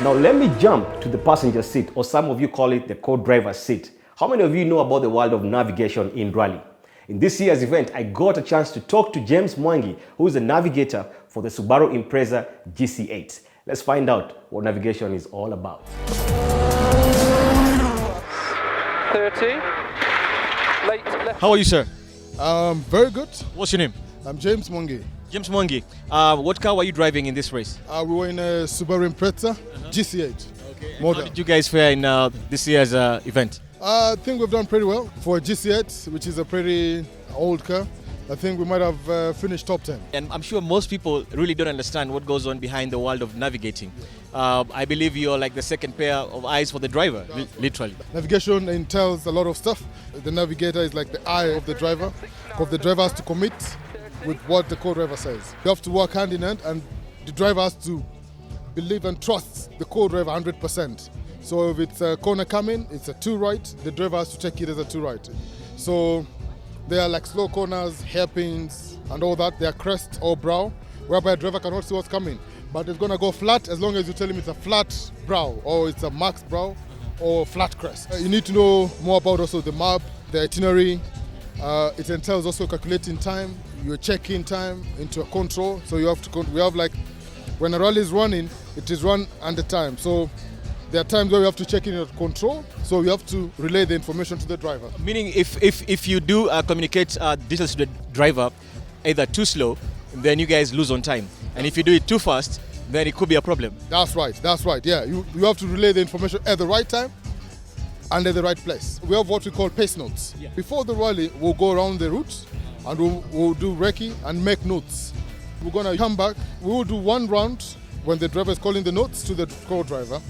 Now let me jump to the passenger seat, or some of you call it the co-driver seat. How many of you know about the world of navigation in rally? In this year's event, I got a chance to talk to James Mwangi, who is a navigator for the Subaru Impreza GC8. Let's find out what navigation is all about. 30. Late left. How are you, sir? Very good. What's your name? I'm James Mwangi. James Mwangi. What car were you driving in this race? We were in a Subaru Impreza GC8 model. How did you guys fare in this year's event? I think we've done pretty well for a GC8, which is a pretty old car. I think we might have finished top 10. And I'm sure most people really don't understand what goes on behind the world of navigating. I believe you're like the second pair of eyes for the driver, literally. Navigation entails a lot of stuff. The navigator is like the eye of the driver, because the driver has to commit with what the co-driver says. You have to work hand in hand, and the driver has to believe and trust the co-driver 100%. So if it's a corner coming, it's a 2 right, the driver has to take it as a 2 right. So they are like slow corners, hairpins, and all that. They are crest or brow, whereby a driver cannot see what's coming. But it's going to go flat as long as you tell him it's a flat brow, or it's a max brow, or flat crest. You need to know more about also the map, the itinerary. It entails also calculating time. You're checking time into a control. So you have to, we have like, when a rally is running, it is run under time. So there are times where we have to check in at control, so we have to relay the information to the driver. Meaning if you do communicate details to the driver, either too slow, then you guys lose on time. And if you do it too fast, then it could be a problem. That's right, yeah. You have to relay the information at the right time and at the right place. We have what we call pace notes. Yeah. Before the rally, we'll go around the route and we'll do recce and make notes. We're gonna come back, we will do one round when the driver is calling the notes to the co-driver.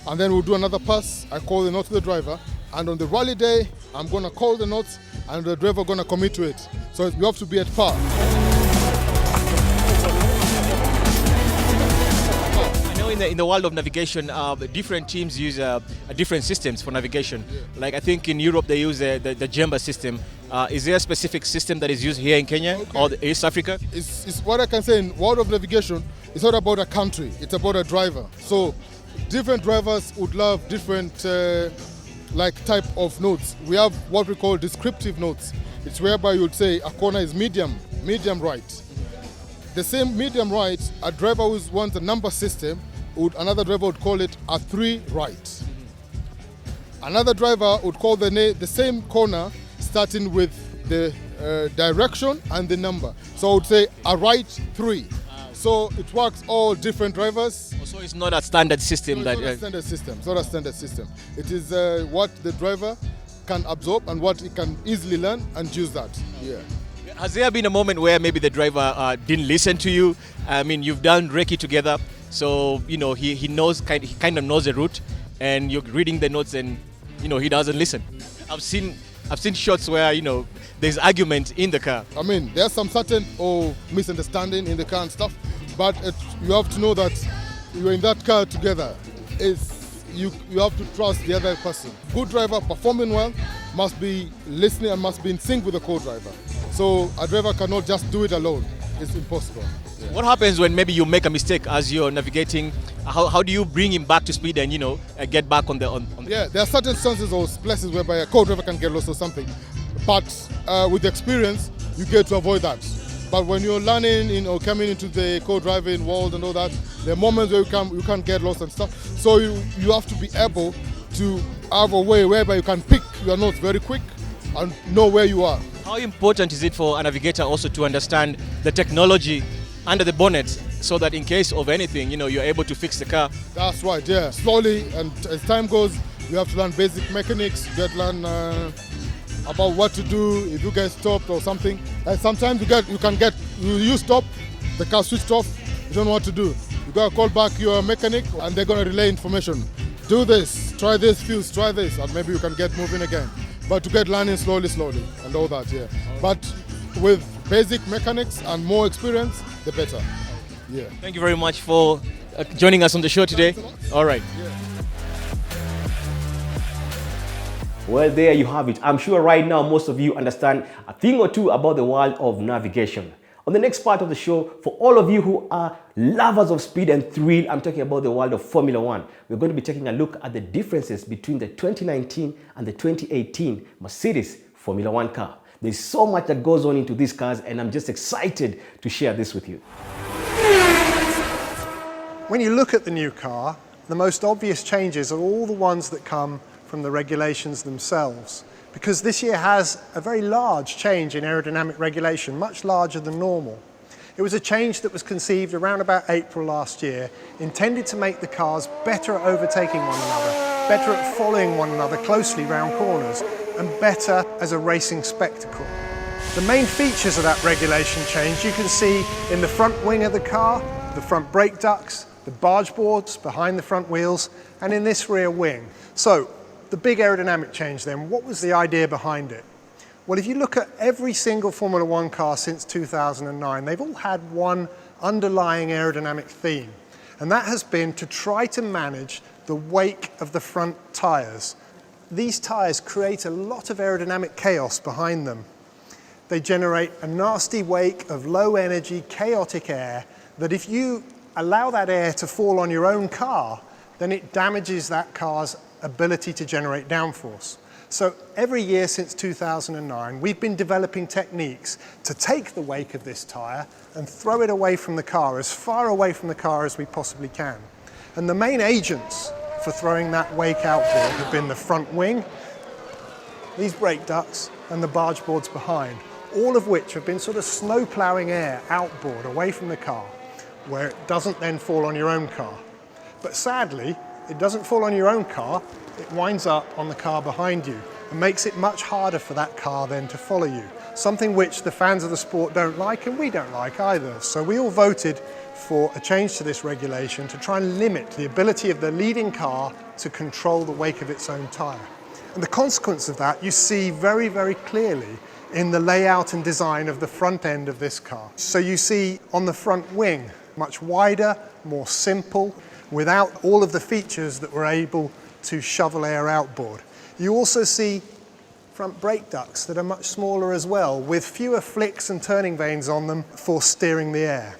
And then we'll do another pass. I call the note to the driver, and on the rally day, I'm gonna call the notes, and the driver gonna commit to it. So you have to be at par. I know in the world of navigation, different teams use different systems for navigation. Yeah. Like I think in Europe they use the Jemba system. Is there a specific system that is used here in Kenya or East Africa? It's what I can say in world of navigation. It's not about a country. It's about a driver. So different drivers would love different like type of notes. We have what we call descriptive notes. It's whereby you would say a corner is medium right. The same medium right, a who wants a number system, another driver would call it a 3 right. Another driver would call the same corner starting with the direction and the number. So I would say a right 3. So it works all different drivers. So it's not a standard system. No, it's not a standard system. It's not a standard system. It is what the driver can absorb and what he can easily learn and use that. Yeah. Has there been a moment where maybe the driver didn't listen to you? I mean, you've done recce together, so you know he kind of knows the route, and you're reading the notes, and you know he doesn't listen. I've seen shots where there's argument in the car. I mean, there's some certain misunderstanding in the car and stuff, but you have to know that you're in that car together. You have to trust the other person. Good driver performing well must be listening and must be in sync with the co-driver. So a driver cannot just do it alone. It's impossible. Yeah. What happens when maybe you make a mistake as you're navigating? How do you bring him back to speed and get back on the? Yeah, there are certain instances or places whereby a co-driver can get lost or something, but with experience you get to avoid that. But when you're learning or coming into the co-driving world and all that, there are moments where you can't get lost and stuff. So you have to be able to have a way whereby you can pick your notes very quick and know where you are. How important is it for a navigator also to understand the technology under the bonnet, so that in case of anything, you're able to fix the car? That's right, yeah. Slowly, and as time goes, you have to learn basic mechanics, you learn about what to do if you get stopped or something. And sometimes you stop, the car switched off, you don't know what to do. You gotta call back your mechanic and they're gonna relay information. Do this, try this fuse, try this, and maybe you can get moving again. But to get learning slowly, and all that, yeah. But with basic mechanics and more experience, the better. Yeah. Thank you very much for joining us on the show today. All right. Yeah. Well, there you have it. I'm sure right now most of you understand a thing or two about the world of navigation. On the next part of the show, for all of you who are lovers of speed and thrill, I'm talking about the world of Formula One. We're going to be taking a look at the differences between the 2019 and the 2018 Mercedes Formula One car. There's so much that goes on into these cars, and I'm just excited to share this with you. When you look at the new car, the most obvious changes are all the ones that come from the regulations themselves. Because this year has a very large change in aerodynamic regulation, much larger than normal. It was a change that was conceived around about April last year, intended to make the cars better at overtaking one another, better at following one another closely round corners, and better as a racing spectacle. The main features of that regulation change you can see in the front wing of the car, the front brake ducts, the barge boards behind the front wheels, and in this rear wing. So, the big aerodynamic change then, what was the idea behind it? Well, if you look at every single Formula One car since 2009, they've all had one underlying aerodynamic theme, and that has been to try to manage the wake of the front tyres. These tyres create a lot of aerodynamic chaos behind them. They generate a nasty wake of low energy, chaotic air that if you allow that air to fall on your own car, then it damages that car's ability to generate downforce. So every year since 2009, we've been developing techniques to take the wake of this tyre and throw it away from the car, as far away from the car as we possibly can. And the main agents for throwing that wake outboard have been the front wing, these brake ducts, and the barge boards behind, all of which have been sort of snow ploughing air outboard away from the car, where it doesn't then fall on your own car. But sadly, it doesn't fall on your own car, it winds up on the car behind you and makes it much harder for that car then to follow you. Something which the fans of the sport don't like and we don't like either. So we all voted for a change to this regulation to try and limit the ability of the leading car to control the wake of its own tyre. And the consequence of that you see very, very clearly in the layout and design of the front end of this car. So you see on the front wing, much wider, more simple, without all of the features that were able to shovel air outboard. You also see front brake ducts that are much smaller as well, with fewer flicks and turning vanes on them for steering the air.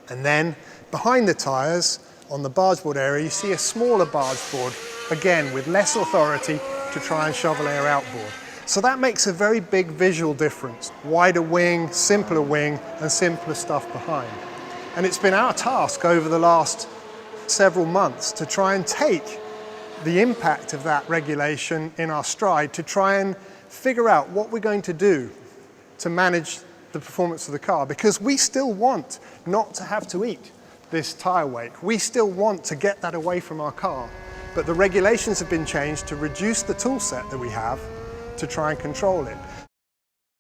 And then behind the tyres, on the barge board area, you see a smaller barge board, again with less authority to try and shovel air outboard. So that makes a very big visual difference. Wider wing, and simpler stuff behind. And it's been our task over the last several months to try and take the impact of that regulation in our stride, to try and figure out what we're going to do to manage the performance of the car, because we still want not to have to eat this tyre wake. We still want to get that away from our car, but the regulations have been changed to reduce the tool set that we have to try and control it.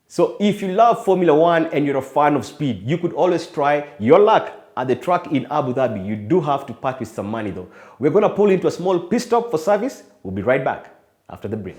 So if you love Formula One and you're a fan of speed, you could always try your luck at the track in Abu Dhabi. You do have to part with some money though. We're going to pull into a small pit stop for service. We'll be right back after the break.